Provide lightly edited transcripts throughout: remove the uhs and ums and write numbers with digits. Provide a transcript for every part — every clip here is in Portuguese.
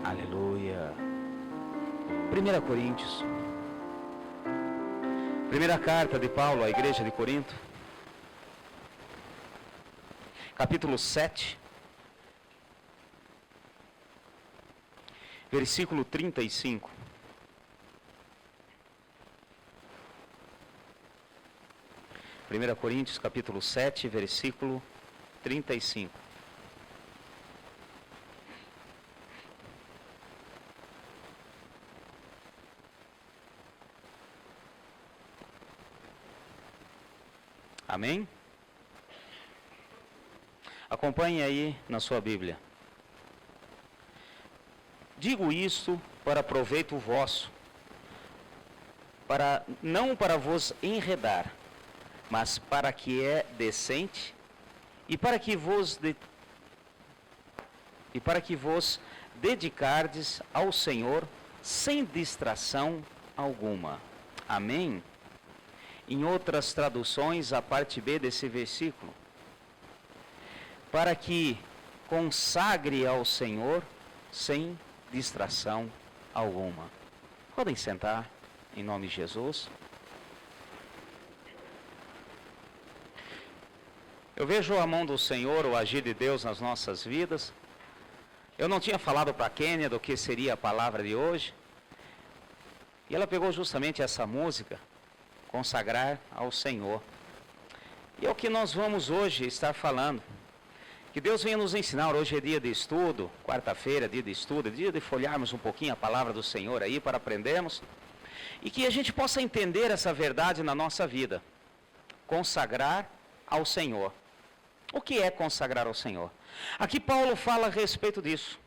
Aleluia. 1 Coríntios. Primeira carta de Paulo à igreja de Corinto. Capítulo 7. Versículo 35. Primeira Coríntios, capítulo 7, versículo 35. Amém? Acompanhe aí na sua Bíblia. Digo isto para proveito vosso, não para vos enredar, mas para que é decente e para que vos dedicardes ao Senhor sem distração alguma. Amém? Em outras traduções, a parte B desse versículo, para que consagre ao Senhor sem distração alguma. Podem sentar, em nome de Jesus. Eu vejo a mão do Senhor, o agir de Deus nas nossas vidas. Eu não tinha falado para a Kênia do que seria a palavra de hoje. E ela pegou justamente essa música, consagrar ao Senhor. E é o que nós vamos hoje estar falando. Que Deus venha nos ensinar. Hoje é dia de estudo, quarta-feira, dia de estudo, dia de folharmos um pouquinho a palavra do Senhor aí para aprendermos. E que a gente possa entender essa verdade na nossa vida. Consagrar ao Senhor. O que é consagrar ao Senhor? Aqui Paulo fala a respeito disso.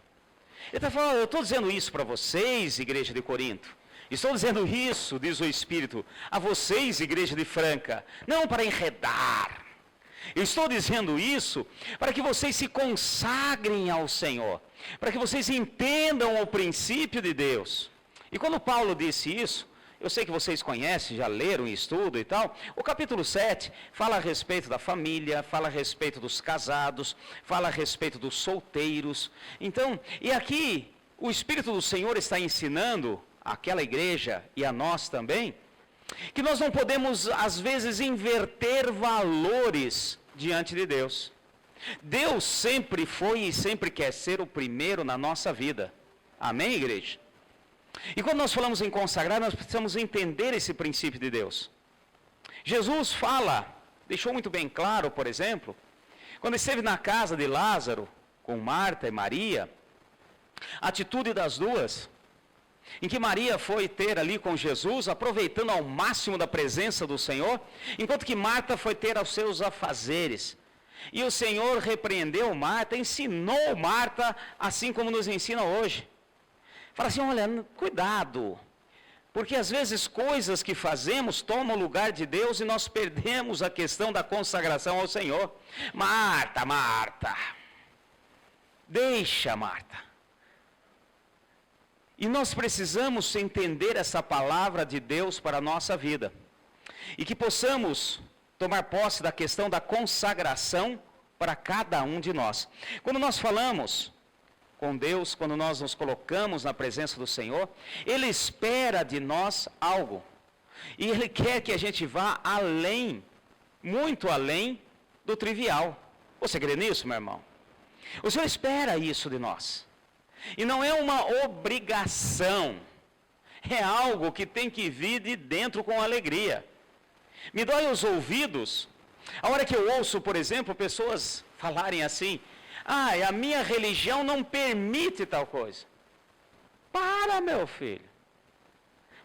Ele está falando, eu estou dizendo isso para vocês, igreja de Corinto. Estou dizendo isso, diz o Espírito, a vocês, igreja de Franca, não para enredar. Eu estou dizendo isso para que vocês se consagrem ao Senhor, para que vocês entendam o princípio de Deus. E quando Paulo disse isso, eu sei que vocês conhecem, já leram em estudo e tal, o capítulo 7 fala a respeito da família, fala a respeito dos casados, fala a respeito dos solteiros. Então, e aqui o Espírito do Senhor está ensinando aquela igreja e a nós também, que nós não podemos às vezes inverter valores diante de Deus. Deus sempre foi e sempre quer ser o primeiro na nossa vida. Amém, igreja? E quando nós falamos em consagrar, nós precisamos entender esse princípio de Deus. Jesus deixou muito bem claro, por exemplo, quando esteve na casa de Lázaro, com Marta e Maria, a atitude das duas, em que Maria foi ter ali com Jesus, aproveitando ao máximo da presença do Senhor, enquanto que Marta foi ter aos seus afazeres. E o Senhor repreendeu Marta, ensinou Marta, assim como nos ensina hoje. Fala assim, olha, cuidado, porque às vezes coisas que fazemos tomam o lugar de Deus e nós perdemos a questão da consagração ao Senhor. Marta, deixa Marta. E nós precisamos entender essa palavra de Deus para a nossa vida. E que possamos tomar posse da questão da consagração para cada um de nós. Quando nós falamos com Deus, quando nós nos colocamos na presença do Senhor, Ele espera de nós algo. E Ele quer que a gente vá além, muito além do trivial. Você crê nisso, meu irmão? O Senhor espera isso de nós. E não é uma obrigação, é algo que tem que vir de dentro com alegria. Me dói os ouvidos, a hora que eu ouço, por exemplo, pessoas falarem assim, a minha religião não permite tal coisa. Para, meu filho.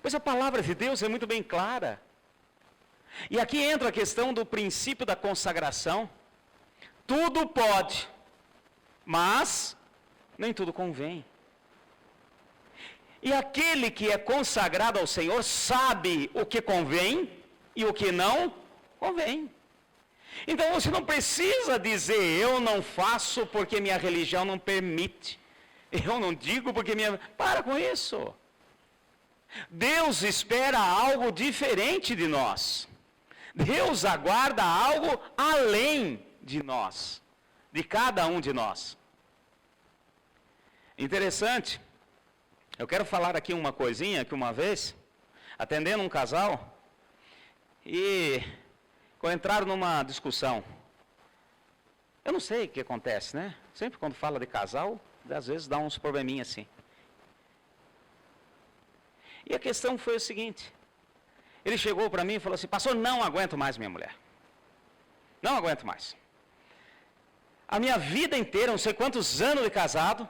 Pois a palavra de Deus é muito bem clara. E aqui entra a questão do princípio da consagração. Tudo pode, mas nem tudo convém. E aquele que é consagrado ao Senhor sabe o que convém e o que não convém. Então você não precisa dizer, eu não faço porque minha religião não permite. Eu não digo porque minha... Para com isso. Deus espera algo diferente de nós. Deus aguarda algo além de nós, de cada um de nós. Interessante Eu quero falar aqui uma coisinha que uma vez, atendendo um casal, e entraram numa discussão. Eu não sei o que acontece, né? Sempre quando fala de casal, às vezes dá uns probleminhas assim. E a questão foi o seguinte. Ele chegou para mim e falou assim: pastor, não aguento mais minha mulher. Não aguento mais. A minha vida inteira, não sei quantos anos de casado,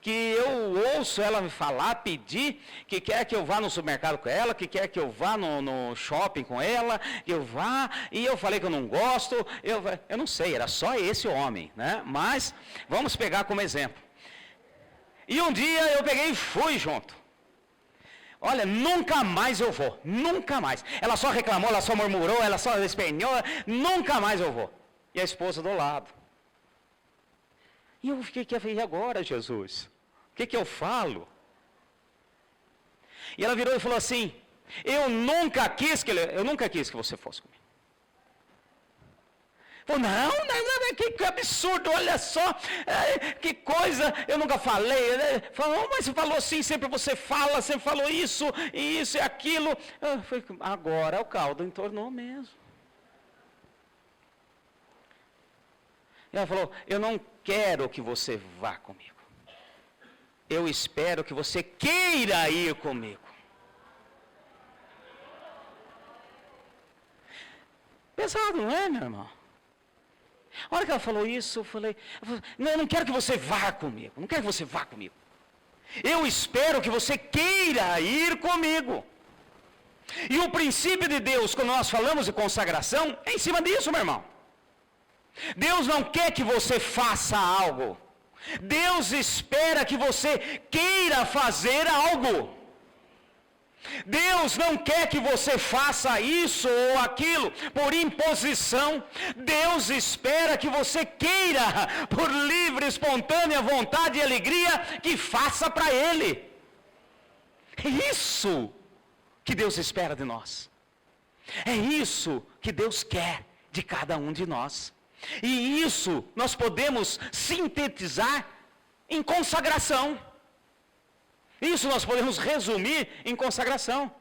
que eu ouço ela me falar, pedir, que quer que eu vá no supermercado com ela, que quer que eu vá no shopping com ela, que eu vá, e eu falei que eu não gosto, eu não sei, era só esse homem, né? Mas, vamos pegar como exemplo. E um dia eu peguei e fui junto. Olha, nunca mais eu vou, nunca mais. Ela só reclamou, ela só murmurou, ela só esperneou, nunca mais eu vou. E a esposa do lado. E eu fiquei, e agora, Jesus? O que eu falo? E ela virou e falou assim: eu nunca quis que você fosse comigo. Falou, não, que absurdo, olha só, que coisa, eu nunca falei. Falou, mas você falou assim, sempre você fala, sempre falou isso, e isso e aquilo. Falei, agora o caldo entornou mesmo. E ela falou, eu não quero que você vá comigo. Eu espero que você queira ir comigo. Pesado, não é, meu irmão? A hora que ela falou isso, eu falei, não, eu não quero que você vá comigo. Não quero que você vá comigo. Eu espero que você queira ir comigo. E o princípio de Deus, quando nós falamos de consagração, é em cima disso, meu irmão. Deus não quer que você faça algo. Deus espera que você queira fazer algo. Deus não quer que você faça isso ou aquilo por imposição. Deus espera que você queira, por livre, espontânea vontade e alegria, que faça para Ele. É isso que Deus espera de nós. É isso que Deus quer de cada um de nós. E isso nós podemos sintetizar em consagração. Isso nós podemos resumir em consagração.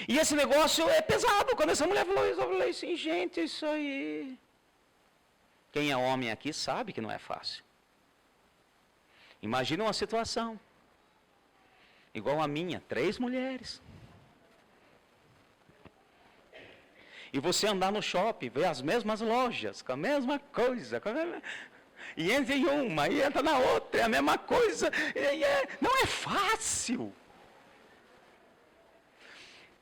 E esse negócio é pesado. Quando essa mulher falou isso, eu falei assim, gente, isso aí... Quem é homem aqui sabe que não é fácil. Imagina uma situação igual a minha, 3 mulheres. E você andar no shopping, ver as mesmas lojas, com a mesma coisa, e entra em uma, e entra na outra, é a mesma coisa. Não é fácil.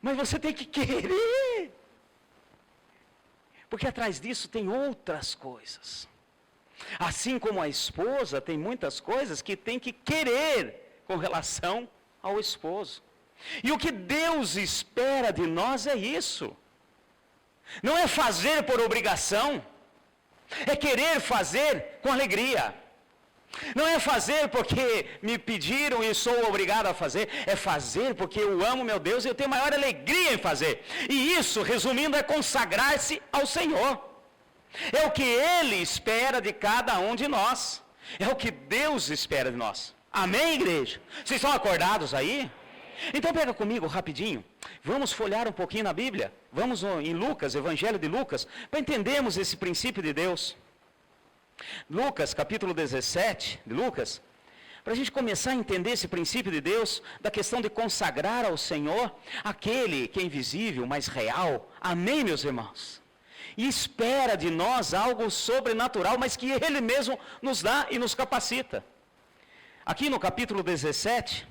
Mas você tem que querer. Porque atrás disso tem outras coisas. Assim como a esposa tem muitas coisas que tem que querer com relação ao esposo. E o que Deus espera de nós é isso. Não é fazer por obrigação. É querer fazer com alegria. Não é fazer porque me pediram e sou obrigado a fazer. É fazer porque eu amo meu Deus e eu tenho maior alegria em fazer. E isso, resumindo, é consagrar-se ao Senhor. É o que Ele espera de cada um de nós. É o que Deus espera de nós. Amém, igreja? Vocês estão acordados aí? Então pega comigo rapidinho. Vamos folhear um pouquinho na Bíblia. Vamos em Lucas, Evangelho de Lucas, para entendermos esse princípio de Deus. Lucas, capítulo 17 de Lucas, para a gente começar a entender esse princípio de Deus, da questão de consagrar ao Senhor aquele que é invisível, mas real. Amém, meus irmãos? E espera de nós algo sobrenatural, mas que Ele mesmo nos dá e nos capacita. Aqui no capítulo 17,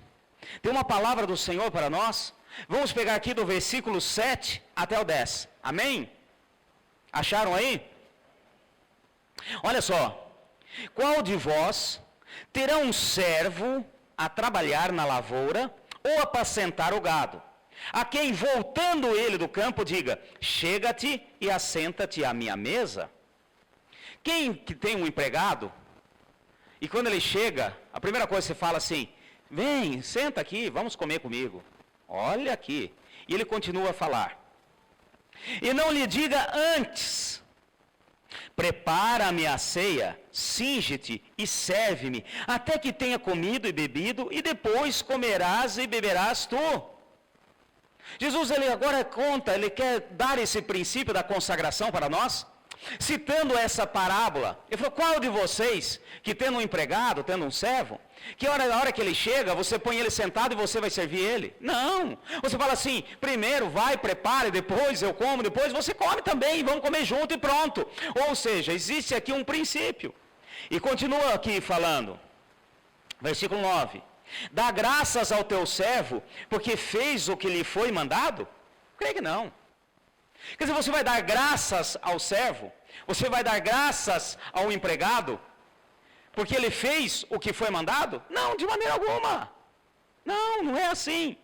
tem uma palavra do Senhor para nós. Vamos pegar aqui do versículo 7 até o 10. Amém? Acharam aí? Olha só. Qual de vós terá um servo a trabalhar na lavoura ou apacentar o gado, a quem, voltando ele do campo, diga, chega-te e assenta-te à minha mesa? Quem que tem um empregado, e quando ele chega, a primeira coisa que você fala assim, vem, senta aqui, vamos comer comigo. Olha aqui. E ele continua a falar. E não lhe diga antes, prepara-me a ceia, cinge-te e serve-me, até que tenha comido e bebido, e depois comerás e beberás tu. Jesus, ele agora ele quer dar esse princípio da consagração para nós, citando essa parábola. Ele falou, qual de vocês, que tendo um empregado, tendo um servo, que na hora que ele chega, você põe ele sentado e você vai servir ele? Não, você fala assim, primeiro vai, prepare, depois eu como, depois você come também, vamos comer junto e pronto. Ou seja, existe aqui um princípio. E continua aqui falando, versículo 9, dá graças ao teu servo, porque fez o que lhe foi mandado? Creio que não. Quer dizer, você vai dar graças ao servo, você vai dar graças ao empregado, porque ele fez o que foi mandado? Não, de maneira alguma. Não, não é assim.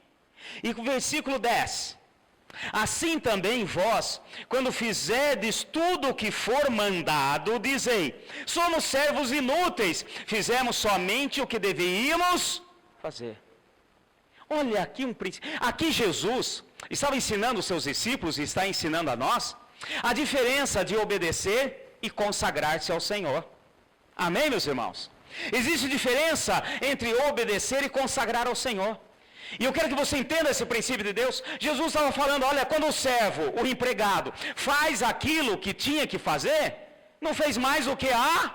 E o versículo 10. Assim também vós, quando fizerdes tudo o que for mandado, dizei, somos servos inúteis, fizemos somente o que deveríamos fazer. Olha aqui um princípio. Aqui Jesus estava ensinando os seus discípulos e está ensinando a nós a diferença de obedecer e consagrar-se ao Senhor. Amém, meus irmãos? Existe diferença entre obedecer e consagrar ao Senhor. E eu quero que você entenda esse princípio de Deus. Jesus estava falando, olha, quando o servo, o empregado, faz aquilo que tinha que fazer, não fez mais do que a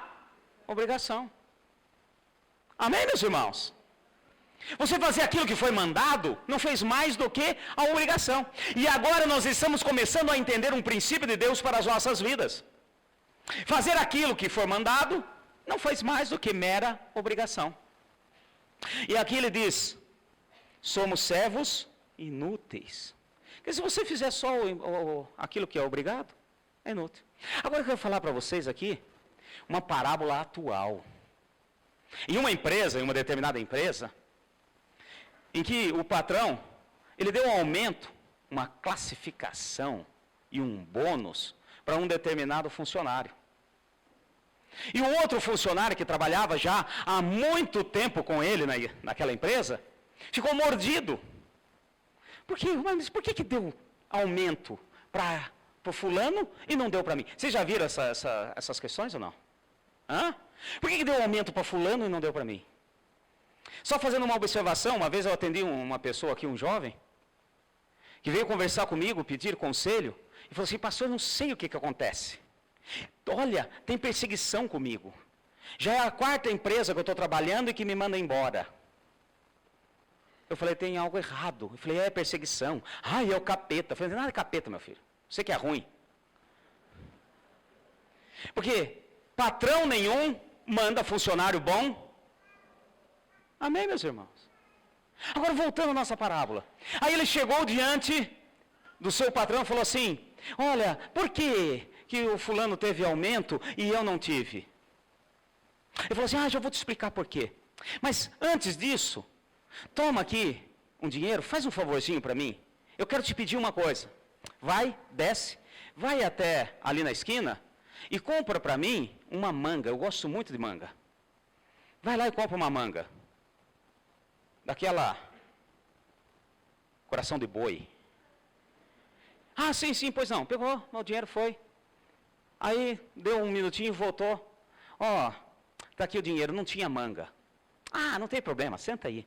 obrigação. Amém, meus irmãos? Você fazer aquilo que foi mandado, não fez mais do que a obrigação. E agora nós estamos começando a entender um princípio de Deus para as nossas vidas. Fazer aquilo que foi mandado, não faz mais do que mera obrigação. E aqui ele diz, somos servos inúteis. Porque se você fizer só aquilo que é obrigado, é inútil. Agora eu quero falar para vocês aqui, uma parábola atual. Em uma empresa, em uma determinada empresa, em que o patrão, ele deu um aumento, uma classificação e um bônus para um determinado funcionário. E o outro funcionário que trabalhava já há muito tempo com ele naquela empresa, ficou mordido. Mas por que deu aumento para o fulano e não deu para mim? Vocês já viram essas questões ou não? Hã? Por que deu aumento para fulano e não deu para mim? Só fazendo uma observação, uma vez eu atendi uma pessoa aqui, um jovem, que veio conversar comigo, pedir conselho, e falou assim, pastor, eu não sei o que acontece. Olha, tem perseguição comigo. Já é a 4ª empresa que eu estou trabalhando e que me manda embora. Eu falei, tem algo errado. Eu falei, é perseguição. É o capeta. Eu falei, nada é capeta, meu filho. Você que é ruim. Porque patrão nenhum manda funcionário bom. Amém, meus irmãos? Agora voltando à nossa parábola. Aí ele chegou diante do seu patrão e falou assim, olha, por que o fulano teve aumento e eu não tive? Ele falou assim, já vou te explicar por quê. Mas antes disso, toma aqui um dinheiro, faz um favorzinho para mim. Eu quero te pedir uma coisa. Vai, desce, vai até ali na esquina e compra para mim uma manga. Eu gosto muito de manga. Vai lá e compra uma manga. Daquela coração de boi. Sim, pois não. Pegou, o dinheiro foi. Aí deu um minutinho e voltou. Está aqui o dinheiro, não tinha manga. Não tem problema, senta aí.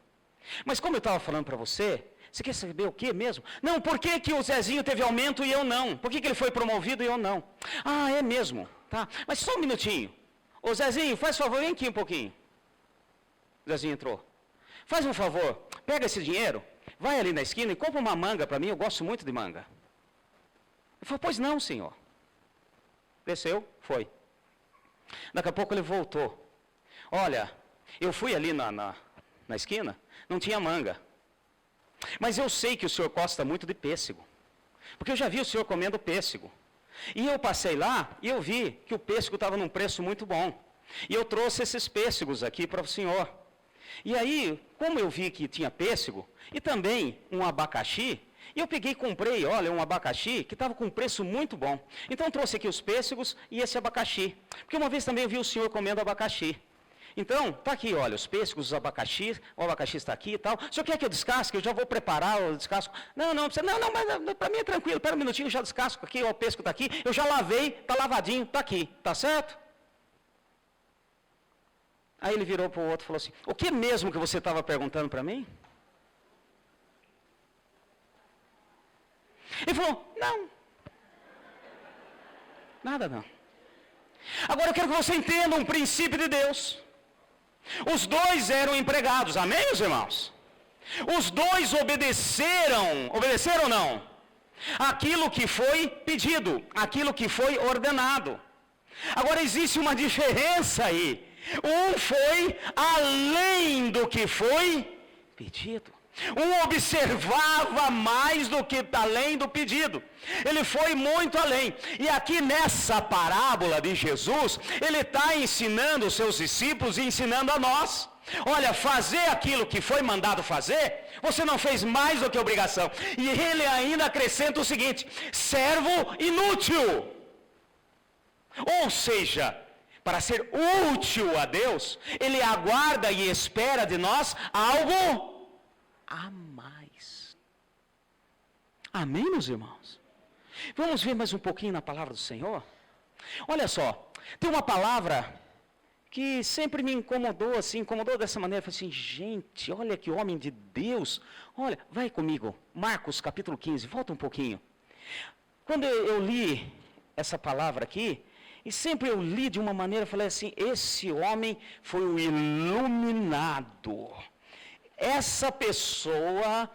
Mas como eu estava falando para você, você quer saber o que mesmo? Não, por que o Zezinho teve aumento e eu não? Por que ele foi promovido e eu não? É mesmo, tá? Mas só um minutinho. Ô Zezinho, faz favor, vem aqui um pouquinho. O Zezinho entrou. Faz um favor, pega esse dinheiro, vai ali na esquina e compra uma manga para mim, eu gosto muito de manga. Ele falou, pois não, senhor. Desceu, foi. Daqui a pouco ele voltou. Olha, eu fui ali na esquina, não tinha manga. Mas eu sei que o senhor gosta muito de pêssego. Porque eu já vi o senhor comendo pêssego. E eu passei lá e eu vi que o pêssego estava num preço muito bom. E eu trouxe esses pêssegos aqui para o senhor. E aí, como eu vi que tinha pêssego e também um abacaxi, eu peguei e comprei, um abacaxi que estava com um preço muito bom. Então trouxe aqui os pêssegos e esse abacaxi. Porque uma vez também eu vi o senhor comendo abacaxi. Então, está aqui, olha, os pêssegos, os abacaxis, o abacaxi está aqui e tal. O senhor quer que eu descasque? Eu já vou preparar o descasco. Não, mas para mim é tranquilo, espera um minutinho, eu já descasco aqui, ó, o pêssego está aqui, eu já lavei, está lavadinho, está aqui, tá certo? Aí ele virou para o outro e falou assim, o que mesmo que você estava perguntando para mim? Ele falou, não. Nada não. Agora eu quero que você entenda um princípio de Deus. Os dois eram empregados, amém, meus irmãos? Os dois obedeceram ou não? Aquilo que foi pedido, aquilo que foi ordenado. Agora existe uma diferença aí. Um foi além do que foi pedido. Um observava mais do que além do pedido. Ele foi muito além. E aqui nessa parábola de Jesus, ele está ensinando os seus discípulos e ensinando a nós. Olha, fazer aquilo que foi mandado fazer, você não fez mais do que obrigação. E ele ainda acrescenta o seguinte: servo inútil. Ou seja, para ser útil a Deus, ele aguarda e espera de nós algo a mais. Amém, meus irmãos? Vamos ver mais um pouquinho na palavra do Senhor? Olha só, tem uma palavra que sempre me incomodou, assim, incomodou dessa maneira. Eu falei assim, gente, olha que homem de Deus. Olha, vai comigo, Marcos capítulo 15, volta um pouquinho. Quando eu li essa palavra aqui, e sempre eu li de uma maneira, eu falei assim, esse homem foi o iluminado. Essa pessoa,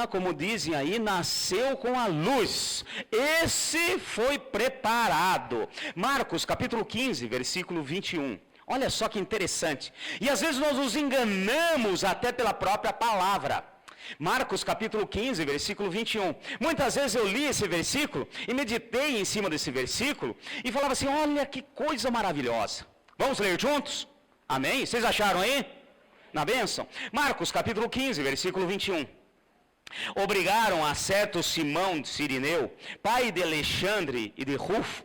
como dizem aí, nasceu com a luz. Esse foi preparado. Marcos capítulo 15, versículo 21. Olha só que interessante. E às vezes nós nos enganamos até pela própria palavra. Marcos capítulo 15, versículo 21. Muitas vezes eu li esse versículo e meditei em cima desse versículo e falava assim, olha que coisa maravilhosa. Vamos ler juntos? Amém? Vocês acharam aí? Na bênção? Marcos capítulo 15, versículo 21. Obrigaram a certo Simão de Cirineu, pai de Alexandre e de Rufo,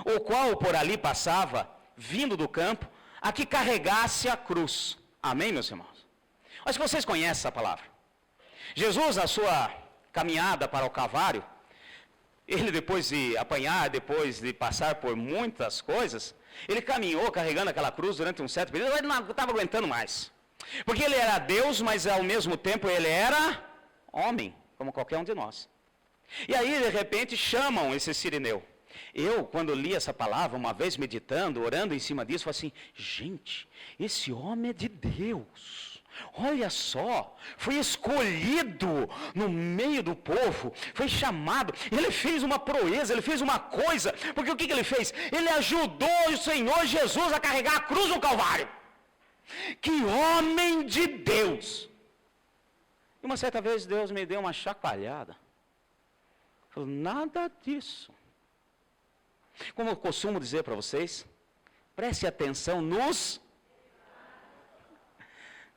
o qual por ali passava, vindo do campo, a que carregasse a cruz. Amém, meus irmãos? Acho que vocês conhecem essa palavra. Jesus, na sua caminhada para o Calvário, ele depois de apanhar, depois de passar por muitas coisas, ele caminhou carregando aquela cruz durante um certo período, ele não estava aguentando mais. Porque ele era Deus, mas ao mesmo tempo ele era homem, como qualquer um de nós. E aí, de repente, chamam esse Cirineu. Eu, quando li essa palavra, uma vez meditando, orando em cima disso, falei assim, gente, esse homem é de Deus. Olha só, foi escolhido no meio do povo, foi chamado, ele fez uma proeza, ele fez uma coisa, porque o que ele fez? Ele ajudou o Senhor Jesus a carregar a cruz no Calvário. Que homem de Deus! E uma certa vez Deus me deu uma chacoalhada. Falou, nada disso. Como eu costumo dizer para vocês, preste atenção nos...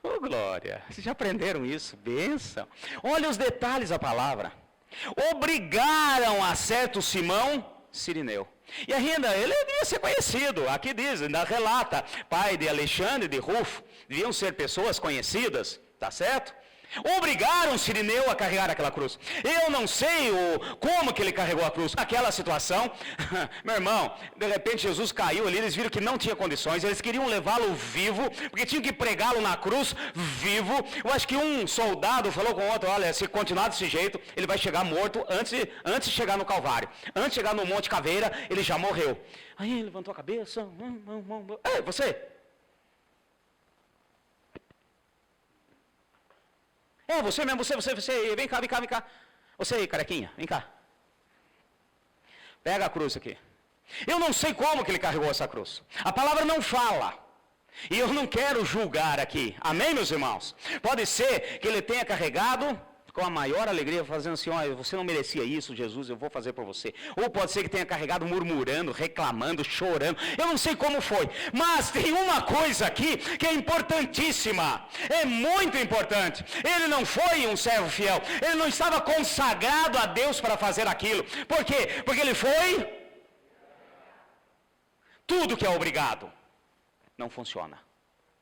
Oh, glória! Vocês já aprenderam isso? Bênção! Olha os detalhes da palavra. Obrigaram a certo Simão Cirineu. E ainda, ele devia ser conhecido, aqui diz, ainda relata, pai de Alexandre e de Rufo, deviam ser pessoas conhecidas, tá certo? Obrigaram Cirineu a carregar aquela cruz. Eu não sei como que ele carregou a cruz. Naquela situação, meu irmão, de repente Jesus caiu ali, eles viram que não tinha condições, eles queriam levá-lo vivo, porque tinham que pregá-lo na cruz vivo. Eu acho que um soldado falou com o outro, olha, se continuar desse jeito, ele vai chegar morto antes de chegar no Calvário. Antes de chegar no Monte Caveira, ele já morreu. Aí ele levantou a cabeça, ei, você... É, você mesmo, você, vem cá. Você aí, carequinha, vem cá. Pega a cruz aqui. Eu não sei como que ele carregou essa cruz. A palavra não fala. E eu não quero julgar aqui. Amém, meus irmãos? Pode ser que ele tenha carregado com a maior alegria, fazendo assim, olha, você não merecia isso, Jesus, eu vou fazer por você. Ou pode ser que tenha carregado murmurando, reclamando, chorando. Eu não sei como foi. Mas tem uma coisa aqui que é importantíssima. É muito importante. Ele não foi um servo fiel. Ele não estava consagrado a Deus para fazer aquilo. Por quê? Porque ele foi... Tudo que é obrigado não funciona.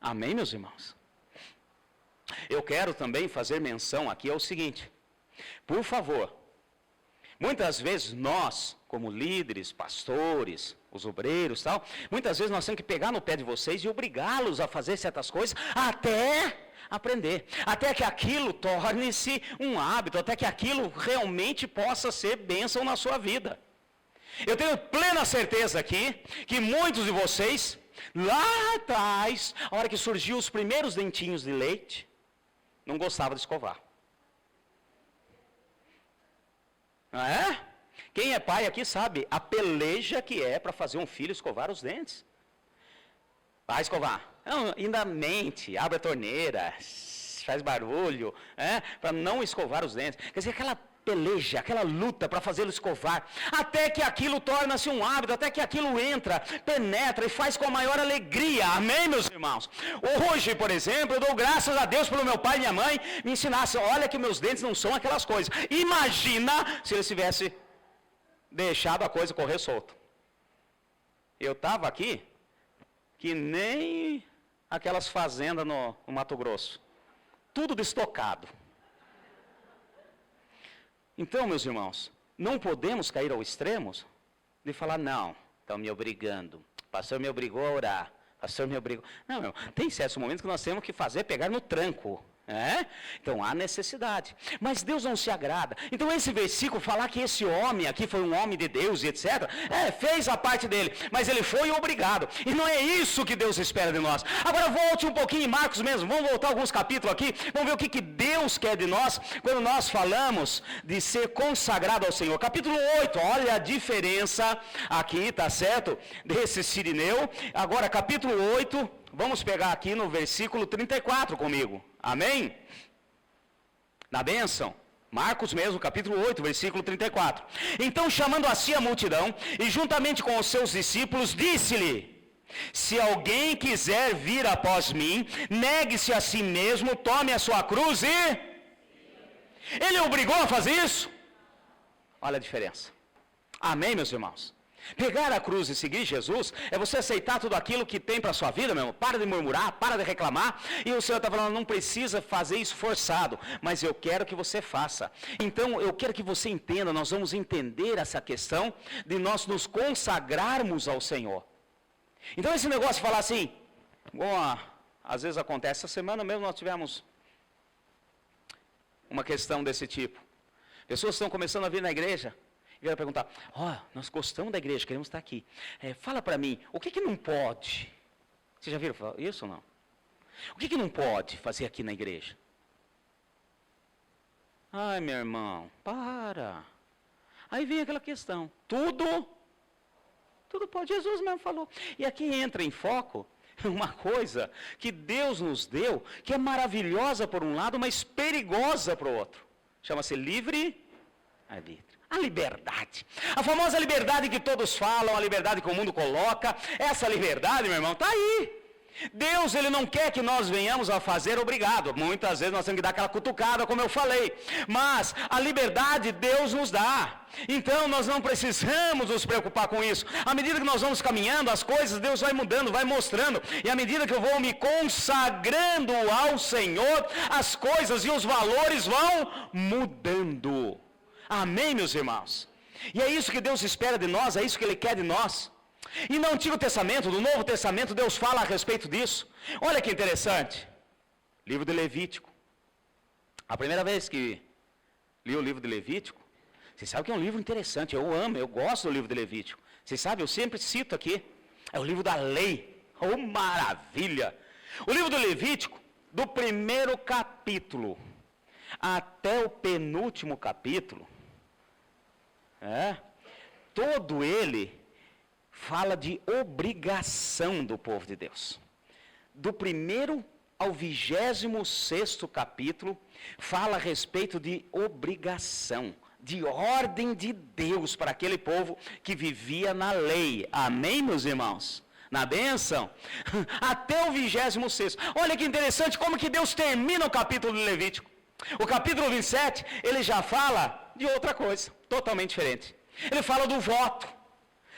Amém, meus irmãos? Eu quero também fazer menção aqui ao seguinte, por favor, muitas vezes nós, como líderes, pastores, os obreiros e tal, muitas vezes nós temos que pegar no pé de vocês e obrigá-los a fazer certas coisas até aprender, até que aquilo torne-se um hábito, até que aquilo realmente possa ser bênção na sua vida. Eu tenho plena certeza aqui que muitos de vocês, lá atrás, a hora que surgiu os primeiros dentinhos de leite, não gostavam de escovar. Não é? Quem é pai aqui sabe a peleja que é para fazer um filho escovar os dentes. Vai escovar. Não, ainda mente, abre a torneira, faz barulho, para não escovar os dentes. Quer dizer, aquela peleja, aquela luta para fazê-lo escovar, até que aquilo torna-se um hábito, até que aquilo entra, penetra e faz com a maior alegria. Amém, meus irmãos? Hoje, por exemplo, eu dou graças a Deus pelo meu pai e minha mãe me ensinassem, olha que meus dentes não são aquelas coisas. Imagina se eles tivessem deixado a coisa correr solto. Eu estava aqui, que nem aquelas fazendas no Mato Grosso, tudo destocado. Então, meus irmãos, não podemos cair ao extremo de falar, não, estão me obrigando, o pastor me obrigou a orar, o pastor me obrigou. Não, meu, tem certos momentos que nós temos que fazer, pegar no tranco. Então há necessidade, mas Deus não se agrada. Então esse versículo falar que esse homem aqui foi um homem de Deus e etc, fez a parte dele, mas ele foi obrigado, e não é isso que Deus espera de nós. Agora volte um pouquinho em Marcos mesmo, vamos voltar alguns capítulos aqui, vamos ver o que Deus quer de nós, quando nós falamos de ser consagrado ao Senhor. Capítulo 8, olha a diferença aqui, tá certo, desse Cirineu. Agora capítulo 8, vamos pegar aqui no versículo 34 comigo. Amém? Na bênção, Marcos mesmo, capítulo 8, versículo 34. Então, chamando a si a multidão, e juntamente com os seus discípulos, disse-lhe, se alguém quiser vir após mim, negue-se a si mesmo, tome a sua cruz e... Ele obrigou a fazer isso? Olha a diferença. Amém, meus irmãos? Pegar a cruz e seguir Jesus é você aceitar tudo aquilo que tem para a sua vida, meu irmão. Para de murmurar, para de reclamar. E o Senhor está falando, não precisa fazer isso forçado, mas eu quero que você faça. Então, eu quero que você entenda, nós vamos entender essa questão de nós nos consagrarmos ao Senhor. Então, esse negócio de falar assim, às vezes acontece, essa semana mesmo nós tivemos uma questão desse tipo. Pessoas estão começando a vir na igreja, e vieram perguntar, nós gostamos da igreja, queremos estar aqui. Fala para mim, o que não pode? Vocês já viram isso ou não? O que não pode fazer aqui na igreja? Ai, meu irmão, para. Aí vem aquela questão, tudo pode, Jesus mesmo falou. E aqui entra em foco uma coisa que Deus nos deu, que é maravilhosa por um lado, mas perigosa para o outro. Chama-se livre-arbítrio. A liberdade, a famosa liberdade que todos falam, a liberdade que o mundo coloca, essa liberdade, meu irmão, está aí. Deus, Ele não quer que nós venhamos a fazer obrigado. Muitas vezes nós temos que dar aquela cutucada, como eu falei. Mas a liberdade Deus nos dá. Então nós não precisamos nos preocupar com isso. À medida que nós vamos caminhando, as coisas Deus vai mudando, vai mostrando. E à medida que eu vou me consagrando ao Senhor, as coisas e os valores vão mudando. Amém, meus irmãos? E é isso que Deus espera de nós, é isso que Ele quer de nós. E no Antigo Testamento, no Novo Testamento, Deus fala a respeito disso. Olha que interessante. Livro de Levítico. A primeira vez que li o livro de Levítico, vocês sabem que é um livro interessante, eu amo, eu gosto do livro de Levítico. Vocês sabem, eu sempre cito aqui, é o livro da lei. Oh, maravilha! O livro do Levítico, do primeiro capítulo até o penúltimo capítulo, todo ele fala de obrigação do povo de Deus. Do primeiro ao 26º capítulo, fala a respeito de obrigação, de ordem de Deus para aquele povo que vivia na lei. Amém, meus irmãos? Na bênção? Até o 26º. Olha que interessante como que Deus termina o capítulo de Levítico. O capítulo 27, ele já fala de outra coisa, totalmente diferente. Ele fala do voto.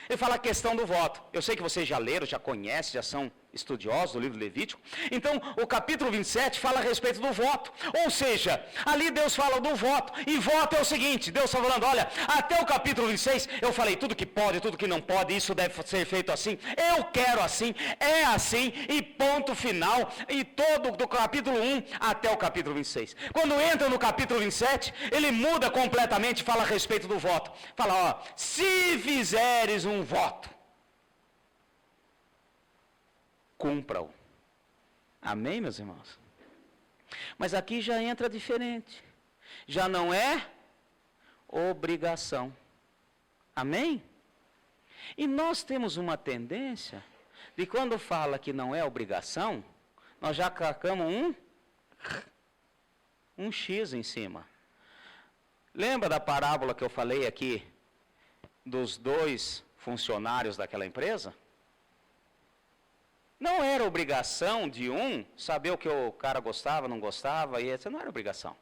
Ele fala a questão do voto. Eu sei que vocês já leram, já conhecem, já são estudiosos do livro de Levítico. Então, o capítulo 27 fala a respeito do voto. Ou seja, ali Deus fala do voto. E voto é o seguinte, Deus está falando, olha, até o capítulo 26, eu falei tudo que pode, tudo que não pode, isso deve ser feito assim, eu quero assim, é assim, e ponto final. E todo do capítulo 1 até o capítulo 26. Quando entra no capítulo 27, ele muda completamente, fala a respeito do voto. Fala, ó, se fizeres um voto, cumpra-o. Amém, meus irmãos? Mas aqui já entra diferente. Já não é obrigação. Amém? E nós temos uma tendência de quando fala que não é obrigação, nós já colocamos um X em cima. Lembra da parábola que eu falei aqui dos 2 funcionários daquela empresa? Não era obrigação de um saber o que o cara gostava, não gostava, e essa não era obrigação.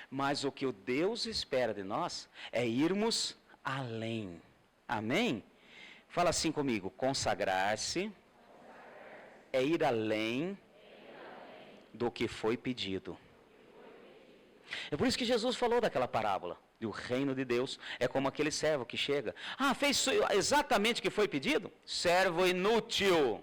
Mas o que o Deus espera de nós é irmos além. Amém? Fala assim comigo, consagrar-se é ir além do que foi pedido. É por isso que Jesus falou daquela parábola. O reino de Deus é como aquele servo que chega. Fez exatamente o que foi pedido? Servo inútil.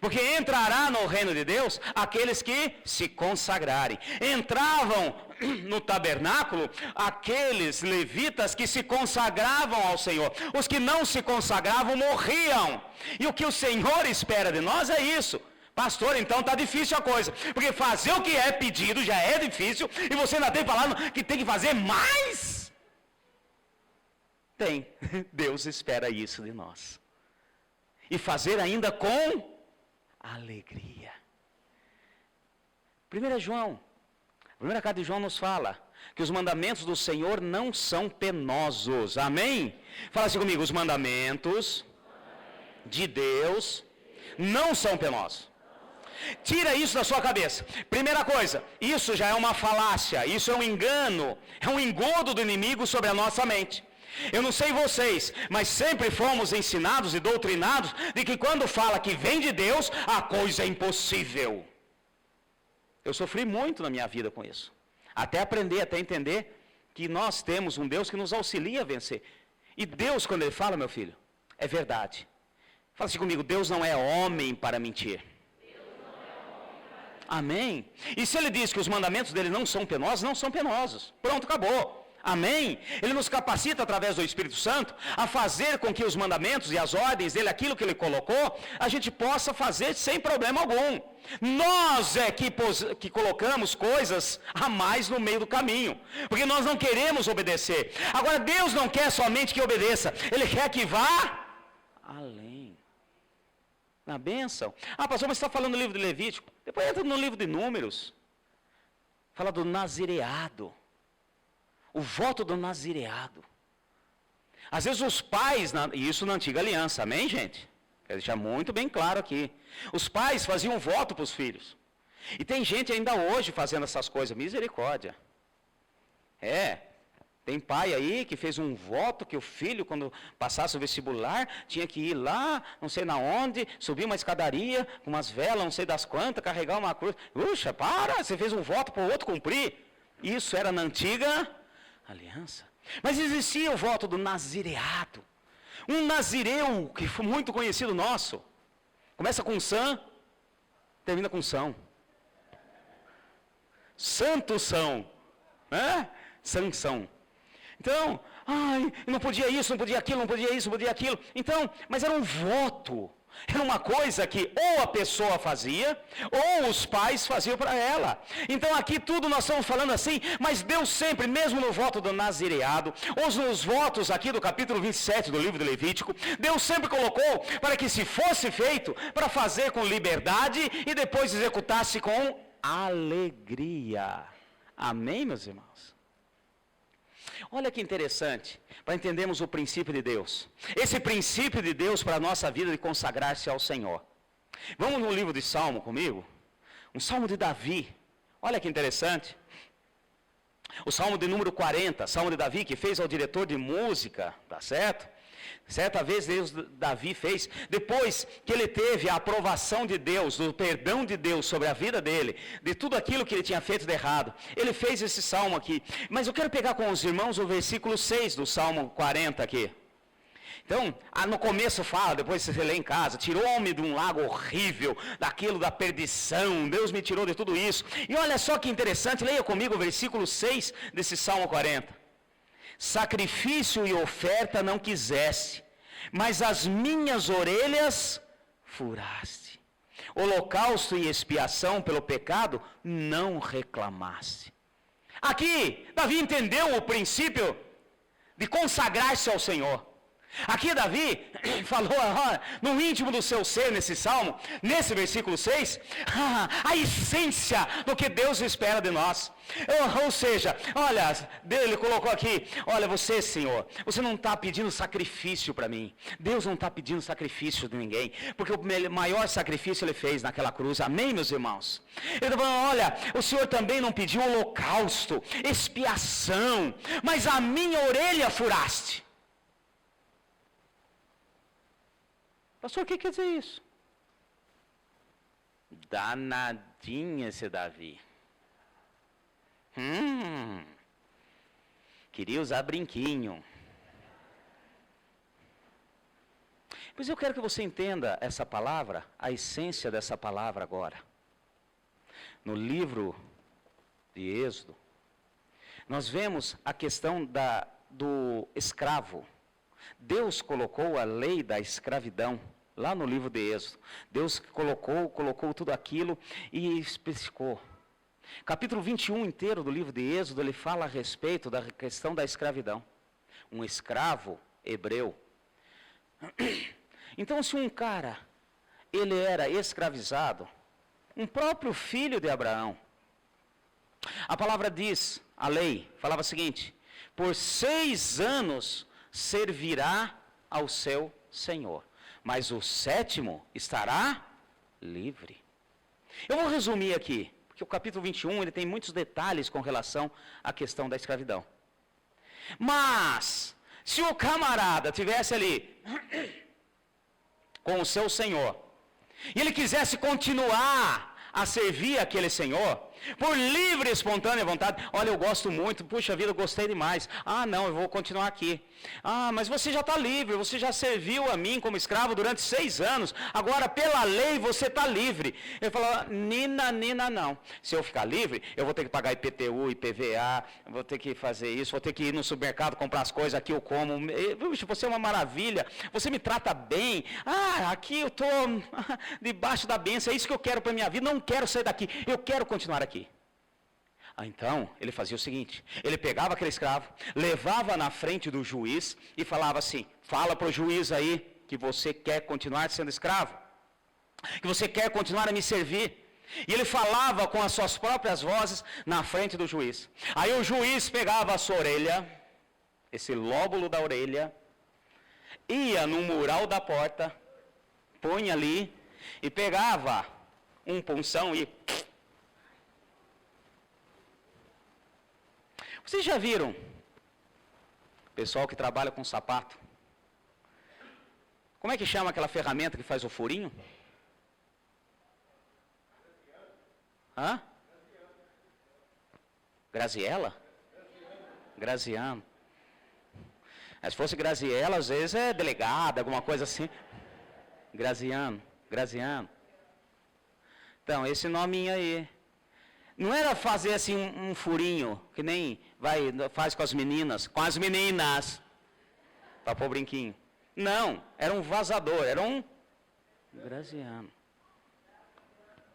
Porque entrará no reino de Deus aqueles que se consagrarem. Entravam no tabernáculo aqueles levitas que se consagravam ao Senhor. Os que não se consagravam morriam. E o que o Senhor espera de nós é isso. Pastor, então está difícil a coisa. Porque fazer o que é pedido já é difícil. E você ainda tem falando que tem que fazer mais? Tem. Deus espera isso de nós. E fazer ainda com alegria. 1 João, a primeira carta de João nos fala que os mandamentos do Senhor não são penosos. Amém? Fala assim comigo, os mandamentos de Deus não são penosos. Tira isso da sua cabeça. Primeira coisa, isso já é uma falácia, isso é um engano, é um engodo do inimigo sobre a nossa mente. Eu não sei vocês, mas sempre fomos ensinados e doutrinados de que quando fala que vem de Deus, a coisa é impossível. Eu sofri muito na minha vida com isso. Até aprender, até entender que nós temos um Deus que nos auxilia a vencer. E Deus, quando Ele fala, meu filho, é verdade. Fala assim comigo, Deus não é homem para mentir. Amém? E se Ele diz que os mandamentos dEle não são penosos, não são penosos. Pronto, acabou. Amém? Ele nos capacita através do Espírito Santo a fazer com que os mandamentos e as ordens dele, aquilo que ele colocou, a gente possa fazer sem problema algum. Nós é que colocamos coisas a mais no meio do caminho, porque nós não queremos obedecer. Agora Deus não quer somente que obedeça, Ele quer que vá além. Na bênção. Pastor, mas você está falando do livro de Levítico? Depois entra no livro de Números. Fala do nazireado. O voto do nazireado. Às vezes os pais, e isso na antiga aliança, amém, gente? Quero deixar muito bem claro aqui. Os pais faziam voto para os filhos. E tem gente ainda hoje fazendo essas coisas, misericórdia. Tem pai aí que fez um voto que o filho, quando passasse o vestibular, tinha que ir lá, não sei na onde, subir uma escadaria, com umas velas, não sei das quantas, carregar uma cruz. Puxa, você fez um voto para o outro cumprir. Isso era na antiga aliança. Mas existia o voto do nazireado. Um nazireu que foi muito conhecido nosso. Começa com Sam, termina com São. Santos são. Sansão. Então, não podia isso, não podia aquilo, não podia isso, não podia aquilo. Então, mas era um voto. Era uma coisa que ou a pessoa fazia, ou os pais faziam para ela. Então aqui tudo nós estamos falando assim, mas Deus sempre, mesmo no voto do nazireado, ou nos votos aqui do capítulo 27 do livro de Levítico, Deus sempre colocou para que se fosse feito, para fazer com liberdade e depois executasse com alegria. Amém, meus irmãos? Olha que interessante, para entendermos o princípio de Deus. Esse princípio de Deus para a nossa vida de consagrar-se ao Senhor. Vamos no livro de Salmo comigo? Um Salmo de Davi. Olha que interessante. O Salmo de número 40, Salmo de Davi, que fez ao diretor de música, tá certo? Certa vez Davi fez, depois que ele teve a aprovação de Deus, o perdão de Deus sobre a vida dele, de tudo aquilo que ele tinha feito de errado, ele fez esse salmo aqui. Mas eu quero pegar com os irmãos o versículo 6 do Salmo 40 aqui. Então, no começo fala, depois você lê em casa, tirou-me de um lago horrível, daquilo da perdição, Deus me tirou de tudo isso. E olha só que interessante, leia comigo o versículo 6 desse Salmo 40. Sacrifício e oferta não quiseste, mas as minhas orelhas furaste. Holocausto e expiação pelo pecado não reclamaste. Aqui, Davi entendeu o princípio de consagrar-se ao Senhor. Aqui Davi falou no íntimo do seu ser, nesse salmo, nesse versículo 6, a essência do que Deus espera de nós. Ou seja, olha, ele colocou aqui, olha, você, Senhor, você não está pedindo sacrifício para mim. Deus não está pedindo sacrifício de ninguém, porque o maior sacrifício ele fez naquela cruz. Amém, meus irmãos? Ele está falando, olha, o Senhor também não pediu holocausto, expiação, mas a minha orelha furaste. Pastor, o que quer dizer isso? Danadinha esse Davi. Queria usar brinquinho. Pois eu quero que você entenda essa palavra, a essência dessa palavra agora. No livro de Êxodo, nós vemos a questão do escravo. Deus colocou a lei da escravidão lá no livro de Êxodo. Deus colocou tudo aquilo e especificou. Capítulo 21 inteiro do livro de Êxodo, ele fala a respeito da questão da escravidão. Um escravo hebreu. Então, se um cara, ele era escravizado, um próprio filho de Abraão, a palavra diz, a lei, falava o seguinte, por 6 anos servirá ao seu Senhor, mas o 7º estará livre. Eu vou resumir aqui, porque o capítulo 21 ele tem muitos detalhes com relação à questão da escravidão. Mas, se o camarada tivesse ali com o seu Senhor, e ele quisesse continuar a servir aquele Senhor, por livre e espontânea vontade, olha, eu gosto muito, puxa vida, eu gostei demais, não, eu vou continuar aqui, mas você já está livre, você já serviu a mim como escravo durante 6 anos, agora pela lei você está livre. Ele falou, nina, não, se eu ficar livre, eu vou ter que pagar IPTU, IPVA, vou ter que fazer isso, vou ter que ir no supermercado comprar as coisas, aqui eu como, você é uma maravilha, você me trata bem, aqui eu estou debaixo da bênção, é isso que eu quero para a minha vida, não quero sair daqui, eu quero continuar aqui. Então, ele fazia o seguinte, ele pegava aquele escravo, levava na frente do juiz e falava assim, fala para o juiz aí que você quer continuar sendo escravo, que você quer continuar a me servir. E ele falava com as suas próprias vozes na frente do juiz. Aí o juiz pegava a sua orelha, esse lóbulo da orelha, ia no mural da porta, punha ali e pegava um punção e... Vocês já viram pessoal que trabalha com sapato? Como é que chama aquela ferramenta que faz o furinho? Graziella? Graziano. Se fosse Graziella, às vezes é delegada, alguma coisa assim. Graziano. Então, esse nominho aí. Não era fazer assim um furinho, que nem faz com as meninas, para pôr brinquinho. Não, era um vazador, era um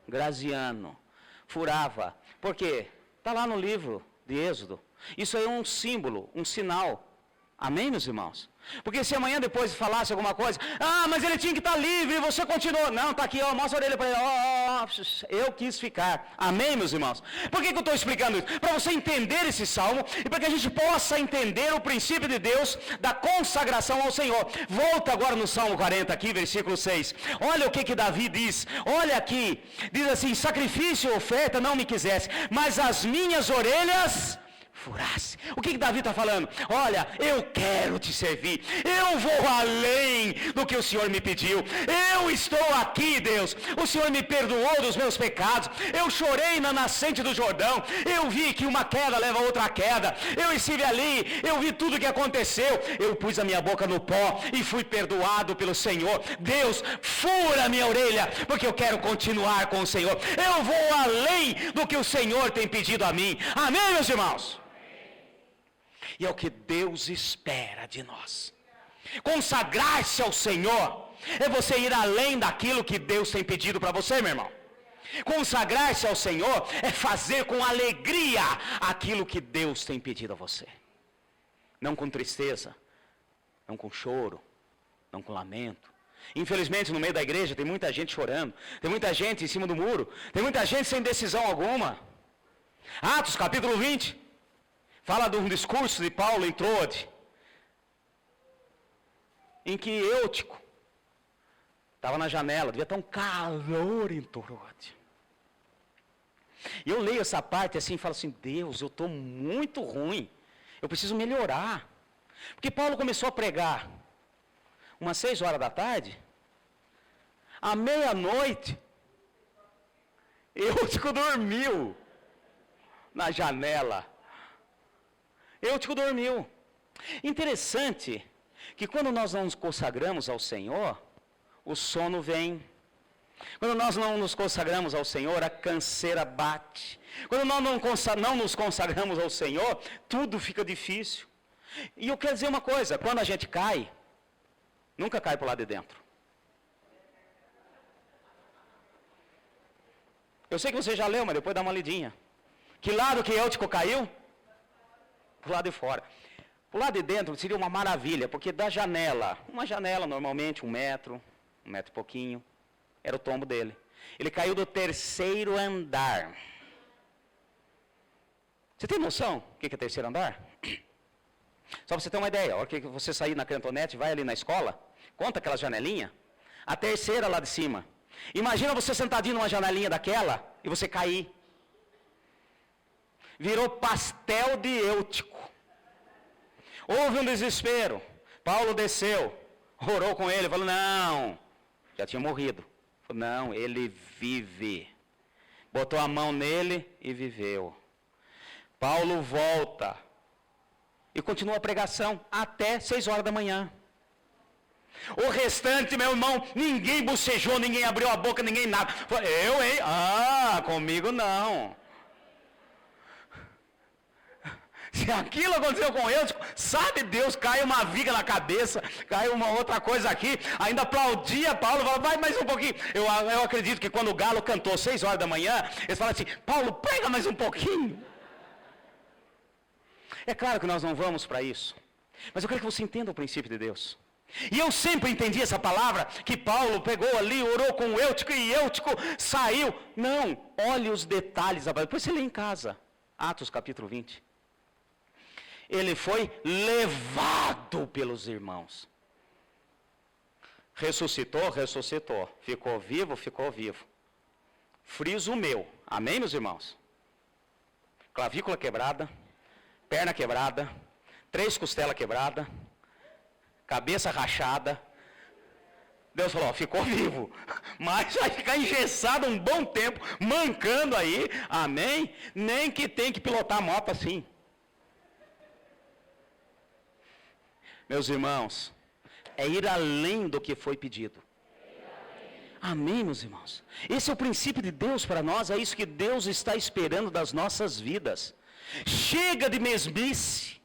graziano. Furava. Por quê? Está lá no livro de Êxodo. Isso aí é um símbolo, um sinal. Amém, meus irmãos? Porque se amanhã depois falasse alguma coisa, mas ele tinha que estar livre e você continuou. Não, está aqui, mostra a orelha para ele. Eu quis ficar. Amém, meus irmãos? Por que eu estou explicando isso? Para você entender esse salmo e para que a gente possa entender o princípio de Deus da consagração ao Senhor. Volta agora no Salmo 40 aqui, versículo 6. Olha o que Davi diz. Olha aqui. Diz assim, sacrifício e oferta não me quisesse, mas as minhas orelhas furasse. O que Davi está falando? Olha, eu quero te servir, eu vou além do que o Senhor me pediu, eu estou aqui, Deus, o Senhor me perdoou dos meus pecados, eu chorei na nascente do Jordão, eu vi que uma queda leva a outra queda, eu estive ali, eu vi tudo o que aconteceu, eu pus a minha boca no pó e fui perdoado pelo Senhor. Deus, fura a minha orelha, porque eu quero continuar com o Senhor, eu vou além do que o Senhor tem pedido a mim. Amém, meus irmãos? E é o que Deus espera de nós. Consagrar-se ao Senhor é você ir além daquilo que Deus tem pedido para você, meu irmão. Consagrar-se ao Senhor é fazer com alegria aquilo que Deus tem pedido a você. Não com tristeza, não com choro, não com lamento. Infelizmente, no meio da igreja tem muita gente chorando, tem muita gente em cima do muro, tem muita gente sem decisão alguma. Atos capítulo 20 fala de um discurso de Paulo em Troade, em que Eutico estava na janela, devia estar um calor em Troade. E eu leio essa parte assim e falo assim: Deus, eu estou muito ruim, eu preciso melhorar. Porque Paulo começou a pregar umas 6 horas da tarde, à meia-noite, Eutico dormiu na janela. Eutico dormiu. Interessante que quando nós não nos consagramos ao Senhor, o sono vem. Quando nós não nos consagramos ao Senhor, a canseira bate. Quando nós não nos consagramos ao Senhor, tudo fica difícil. E eu quero dizer uma coisa: quando a gente cai, nunca cai para o lado de dentro. Eu sei que você já leu, mas depois dá uma lidinha. Que lado que Eutico caiu? Pro lado de fora. Pro lado de dentro seria uma maravilha, porque da janela, uma janela normalmente 1 metro, 1 metro e pouquinho, era o tombo dele. Ele caiu do 3º andar. Você tem noção o que é 3º andar? Só para você ter uma ideia, a hora que você sair na crantonete, vai ali na escola, conta aquela janelinha, a 3ª lá de cima. Imagina você sentadinho numa janelinha daquela e você cair. Virou pastel de Eutico. Houve um desespero. Paulo desceu, orou com ele, falou: não, já tinha morrido. Falou: não, ele vive. Botou a mão nele e viveu. Paulo volta e continua a pregação até 6 horas da manhã. O restante, meu irmão, ninguém bocejou, ninguém abriu a boca, ninguém nada. Eu, hein? Comigo não. Se aquilo aconteceu com Eutico, sabe Deus, cai uma viga na cabeça, cai uma outra coisa aqui, ainda aplaudia Paulo, falava: vai mais um pouquinho. Eu acredito que quando o galo cantou 6 horas da manhã, eles falaram assim: Paulo, prega mais um pouquinho. É claro que nós não vamos para isso, mas eu quero que você entenda o princípio de Deus. E eu sempre entendi essa palavra, que Paulo pegou ali, orou com Eutico, e Eutico saiu. Não, olhe os detalhes, depois você lê em casa, Atos capítulo 20. Ele foi levado pelos irmãos. Ressuscitou. Ficou vivo. Friso meu. Amém, meus irmãos? Clavícula quebrada, perna quebrada, 3 costelas quebradas, cabeça rachada. Deus falou: ficou vivo, mas vai ficar engessado um bom tempo, mancando aí. Amém? Nem que tem que pilotar a moto assim. Meus irmãos, é ir além do que foi pedido. Amém, meus irmãos? Esse é o princípio de Deus para nós, é isso que Deus está esperando das nossas vidas. Chega de mesmice.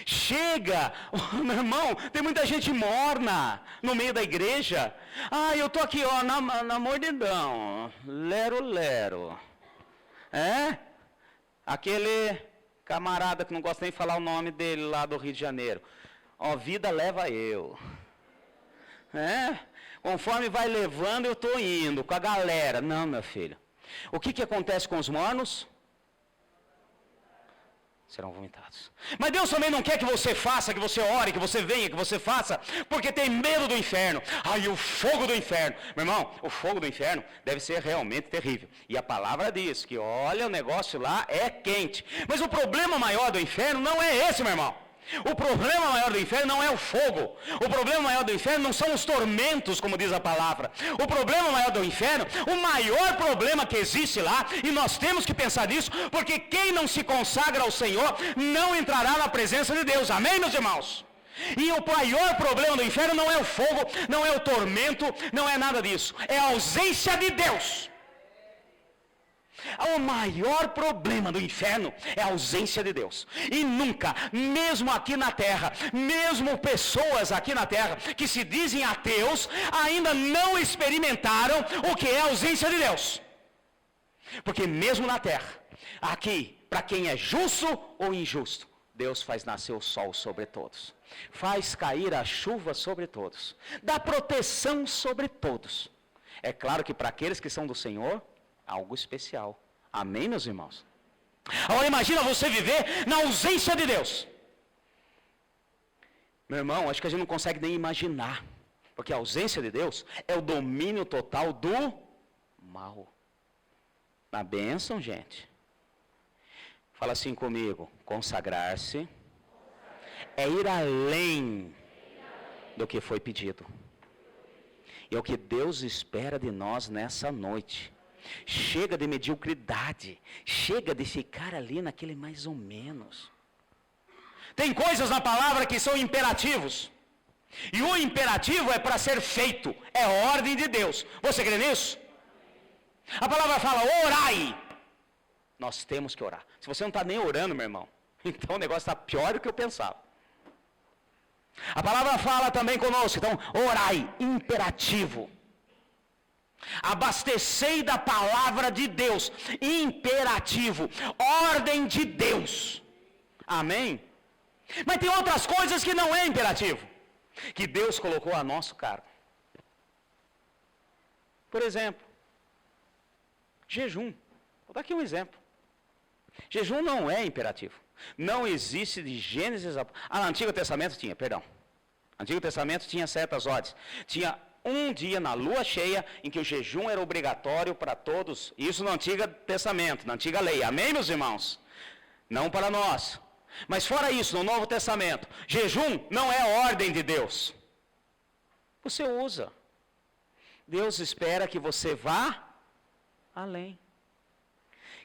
Chega, meu irmão, tem muita gente morna no meio da igreja. Eu estou aqui, na mordidão, lero. Aquele camarada que não gosta nem de falar o nome dele lá do Rio de Janeiro. Vida leva eu. Conforme vai levando, eu estou indo com a galera. Não, meu filho. O que acontece com os mornos? serão vomitados. Mas Deus também não quer que você faça, que você ore, que você venha, que você faça, porque tem medo do inferno. Ai, o fogo do inferno. Meu irmão, o fogo do inferno deve ser realmente terrível. E a palavra diz que, olha, o negócio lá é quente. Mas o problema maior do inferno não é esse, meu irmão. O problema maior do inferno não é o fogo. O problema maior do inferno não são os tormentos, como diz a palavra. O problema maior do inferno, o maior problema que existe lá, e nós temos que pensar nisso, porque quem não se consagra ao Senhor não entrará na presença de Deus. Amém, meus irmãos? E o maior problema do inferno não é o fogo, não é o tormento, não é nada disso. É a ausência de Deus. O maior problema do inferno é a ausência de Deus. E nunca, mesmo aqui na terra, mesmo pessoas aqui na terra que se dizem ateus, ainda não experimentaram o que é a ausência de Deus. Porque mesmo na terra, aqui, para quem é justo ou injusto, Deus faz nascer o sol sobre todos, faz cair a chuva sobre todos, dá proteção sobre todos. É claro que para aqueles que são do Senhor, algo especial. Amém, meus irmãos? Agora imagina você viver na ausência de Deus. Meu irmão, acho que a gente não consegue nem imaginar. Porque a ausência de Deus é o domínio total do mal. Na bênção, gente. Fala assim comigo. Consagrar-se é ir além do que foi pedido. E é o que Deus espera de nós nessa noite. Chega de mediocridade, chega de ficar ali naquele mais ou menos. Tem coisas na palavra que são imperativos, e o imperativo é para ser feito, é ordem de Deus. Você crê nisso? A palavra fala, orai. Nós temos que orar. Se você não está nem orando, meu irmão, então o negócio está pior do que eu pensava. A palavra fala também conosco, então orai, imperativo. Abastecei da palavra de Deus, imperativo, ordem de Deus. Amém? Mas tem outras coisas que não é imperativo, que Deus colocou a nosso cargo. Por exemplo, jejum. Vou dar aqui um exemplo. Jejum não é imperativo. Não existe de Gênesis a... no Antigo Testamento tinha, perdão. Antigo Testamento tinha certas ordens. Tinha um dia na lua cheia em que o jejum era obrigatório para todos. Isso no Antigo Testamento, na Antiga Lei. Amém, meus irmãos? Não para nós. Mas fora isso, no Novo Testamento, jejum não é ordem de Deus. Você usa. Deus espera que você vá além.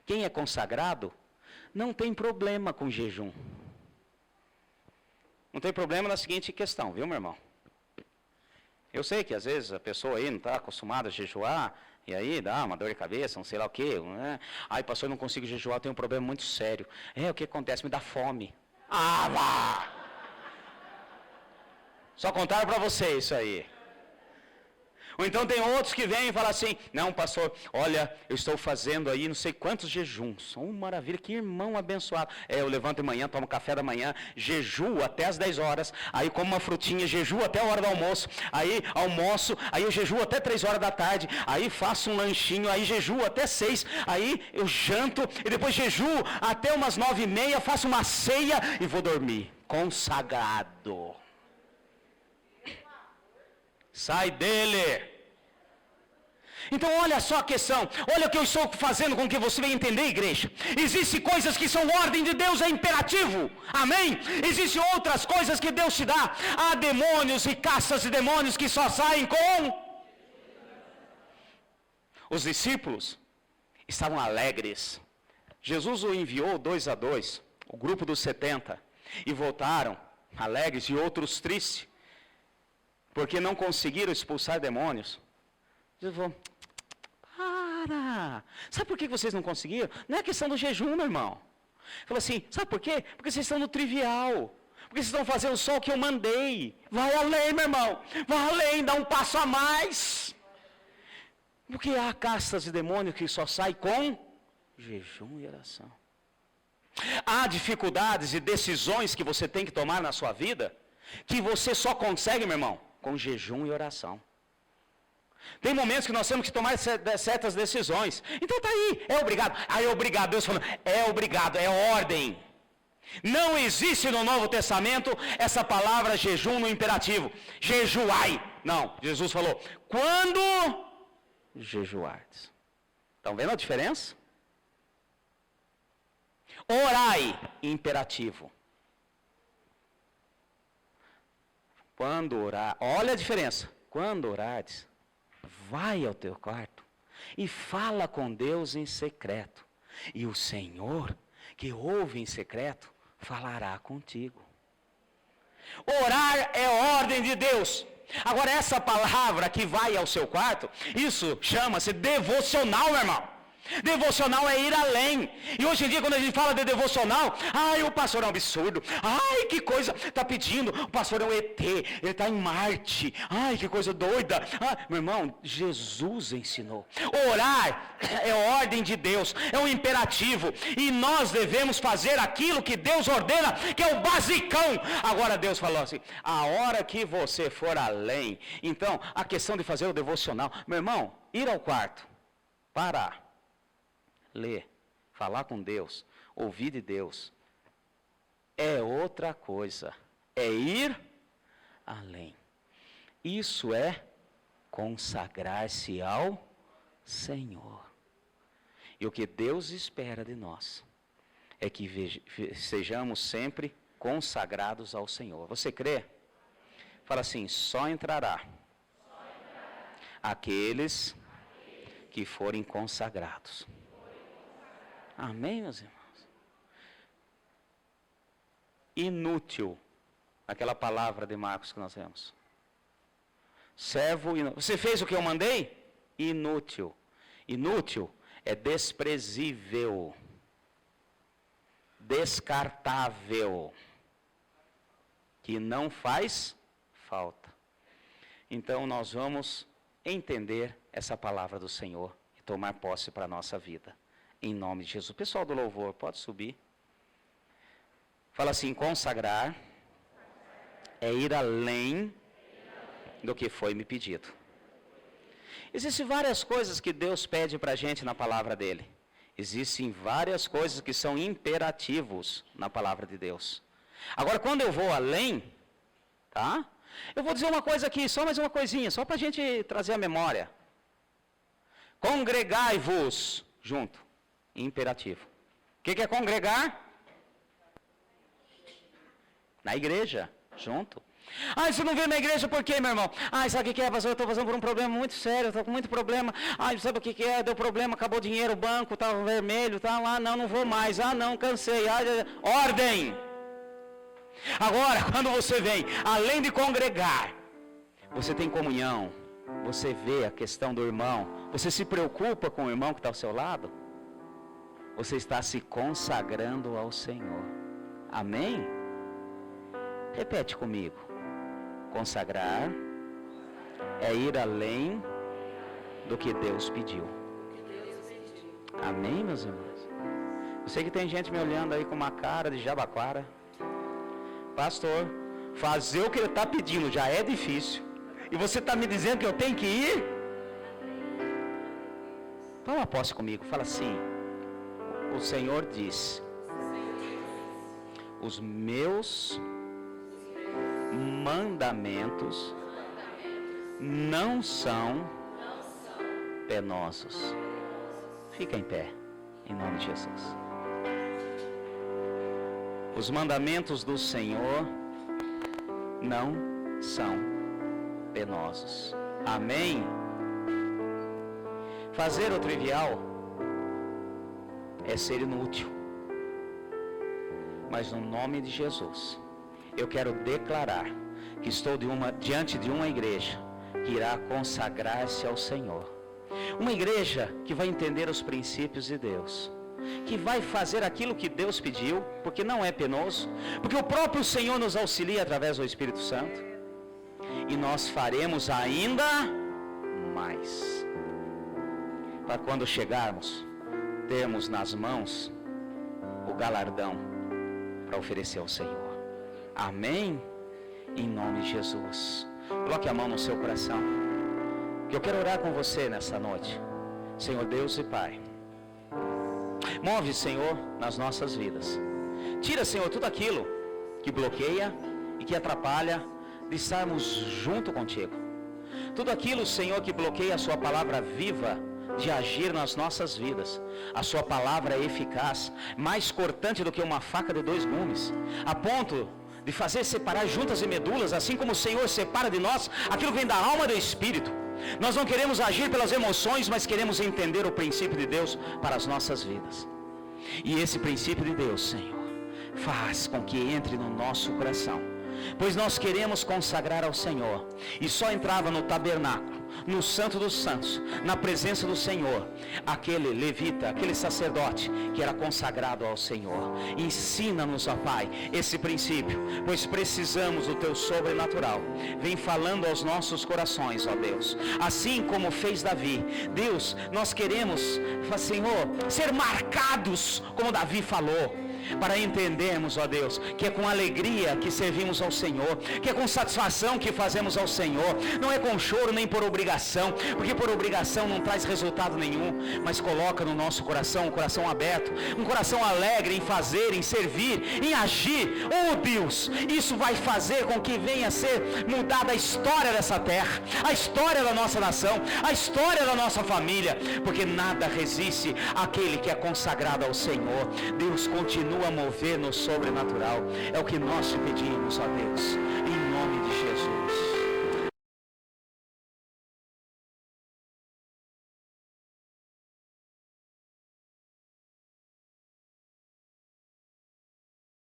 Quem é consagrado não tem problema com jejum. Não tem problema na seguinte questão, viu, meu irmão? Eu sei que às vezes a pessoa aí não está acostumada a jejuar, e aí dá uma dor de cabeça, não sei lá o quê. Né? Ai, pastor, eu não consigo jejuar, eu tenho um problema muito sério. O que acontece? Me dá fome. Ah, vá! Só contaram para você isso aí. Ou então tem outros que vêm e falam assim, não, pastor, olha, eu estou fazendo aí não sei quantos jejuns. Maravilha, que irmão abençoado. Eu levanto de manhã, tomo café da manhã, jejuo até as 10 horas, aí como uma frutinha, jejuo até a hora do almoço, aí almoço, aí eu jejuo até 3 horas da tarde, aí faço um lanchinho, aí jejuo até 6, aí eu janto, e depois jejuo até umas 9h30, faço uma ceia e vou dormir. Consagrado. Sai dele. Então olha só a questão, olha o que eu estou fazendo com que você venha entender, igreja. Existem coisas que são ordem de Deus, é imperativo, amém? Existem outras coisas que Deus te dá. Há demônios e caças de demônios que só saem com... Os discípulos estavam alegres. Jesus o enviou 2 a 2, o grupo dos 70, e voltaram alegres e outros tristes, porque não conseguiram expulsar demônios. Jesus falou, para! Sabe por que vocês não conseguiram? Não é questão do jejum, meu irmão. Ele falou assim, sabe por quê? Porque vocês estão no trivial. Porque vocês estão fazendo só o que eu mandei. Vai além, meu irmão. Vai além, dá um passo a mais. Porque há castas de demônios que só saem com jejum e oração. Há dificuldades e decisões que você tem que tomar na sua vida, que você só consegue, meu irmão, com jejum e oração. Tem momentos que nós temos que tomar certas decisões. Então está aí, é obrigado. Aí é obrigado, Deus falando, é obrigado, é ordem. Não existe no Novo Testamento essa palavra jejum no imperativo. Jejuai. Não, Jesus falou, quando jejuardes. Estão vendo a diferença? Orai, imperativo. Quando orar, olha a diferença. Quando orares, vai ao teu quarto e fala com Deus em secreto. E o Senhor, que ouve em secreto, falará contigo. Orar é ordem de Deus. Agora essa palavra que vai ao seu quarto, isso chama-se devocional, meu irmão. Devocional é ir além. E hoje em dia quando a gente fala de devocional, ai, o pastor é um absurdo, ai, que coisa, está pedindo, o pastor é um ET, ele está em Marte, ai, que coisa doida. Meu irmão, Jesus ensinou. Orar é ordem de Deus, é um imperativo, e nós devemos fazer aquilo que Deus ordena, que é o basicão. Agora Deus falou assim, a hora que você for além, então a questão de fazer o devocional, meu irmão, ir ao quarto, parar, ler, falar com Deus, ouvir de Deus, é outra coisa, é ir além. Isso é consagrar-se ao Senhor. E o que Deus espera de nós é que sejamos sempre consagrados ao Senhor. Você crê? Fala assim, só entrará aqueles que forem consagrados. Amém, meus irmãos? Inútil, aquela palavra de Marcos que nós vemos. Servo inútil. Você fez o que eu mandei? Inútil. Inútil é desprezível, descartável, que não faz falta. Então nós vamos entender essa palavra do Senhor e tomar posse para a nossa vida. Em nome de Jesus. Pessoal do louvor, pode subir. Fala assim, consagrar é ir além do que foi me pedido. Existem várias coisas que Deus pede para a gente na palavra dele. Existem várias coisas que são imperativos na palavra de Deus. Agora, quando eu vou além, tá? Eu vou dizer uma coisa aqui, só mais uma coisinha, só para a gente trazer a memória. Congregai-vos junto. Imperativo. O que é congregar? Na igreja, junto. Você não veio na igreja por quê, meu irmão? Sabe o que é, pastor? Eu estou passando por um problema muito sério, estou com muito problema. Sabe o que é? Deu problema, acabou o dinheiro, o banco estava vermelho, tá lá, não vou mais. Não, cansei. Ordem! Agora, quando você vem, além de congregar, você tem comunhão, você vê a questão do irmão, você se preocupa com o irmão que está ao seu lado, você está se consagrando ao Senhor. Amém? Repete comigo. Consagrar é ir além do que Deus pediu. Amém, meus irmãos? Eu sei que tem gente me olhando aí com uma cara de jabaquara. Pastor, fazer o que ele está pedindo já é difícil. E você está me dizendo que eu tenho que ir? Toma posse comigo, fala assim. O Senhor diz: os meus mandamentos não são penosos. Fica em pé, em nome de Jesus. Os mandamentos do Senhor não são penosos. Amém? Fazer o trivial é ser inútil. Mas no nome de Jesus, eu quero declarar que estou diante de uma igreja que irá consagrar-se ao Senhor. Uma igreja que vai entender os princípios de Deus, que vai fazer aquilo que Deus pediu, porque não é penoso, porque o próprio Senhor nos auxilia através do Espírito Santo, e nós faremos ainda mais, para quando chegarmos, termos nas mãos o galardão para oferecer ao Senhor. Amém? Em nome de Jesus. Coloque a mão no seu coração, que eu quero orar com você nessa noite. Senhor Deus e Pai, move, Senhor, nas nossas vidas. Tira, Senhor, tudo aquilo que bloqueia e que atrapalha de estarmos junto contigo. Tudo aquilo, Senhor, que bloqueia a sua palavra viva de agir nas nossas vidas. A sua palavra é eficaz, mais cortante do que uma faca de 2 gumes, a ponto de fazer separar juntas e medulas, assim como o Senhor separa de nós aquilo que vem da alma e do espírito. Nós não queremos agir pelas emoções, mas queremos entender o princípio de Deus para as nossas vidas. E esse princípio de Deus, Senhor, faz com que entre no nosso coração, pois nós queremos consagrar ao Senhor. E só entrava no tabernáculo, no Santo dos Santos, na presença do Senhor, aquele levita, aquele sacerdote que era consagrado ao Senhor. Ensina-nos, ó Pai, esse princípio, pois precisamos do Teu sobrenatural. Vem falando aos nossos corações, ó Deus, assim como fez Davi. Deus, nós queremos, Senhor, ser marcados como Davi falou, para entendermos, ó Deus, que é com alegria que servimos ao Senhor, que é com satisfação que fazemos ao Senhor, não é com choro nem por obrigação, porque por obrigação não traz resultado nenhum, mas coloca no nosso coração um coração aberto, um coração alegre em fazer, em servir, em agir. Oh Deus, isso vai fazer com que venha a ser mudada a história dessa terra, a história da nossa nação, a história da nossa família, porque nada resiste àquele que é consagrado ao Senhor. Deus, continua a mover no sobrenatural, é o que nós te pedimos, ó Deus, em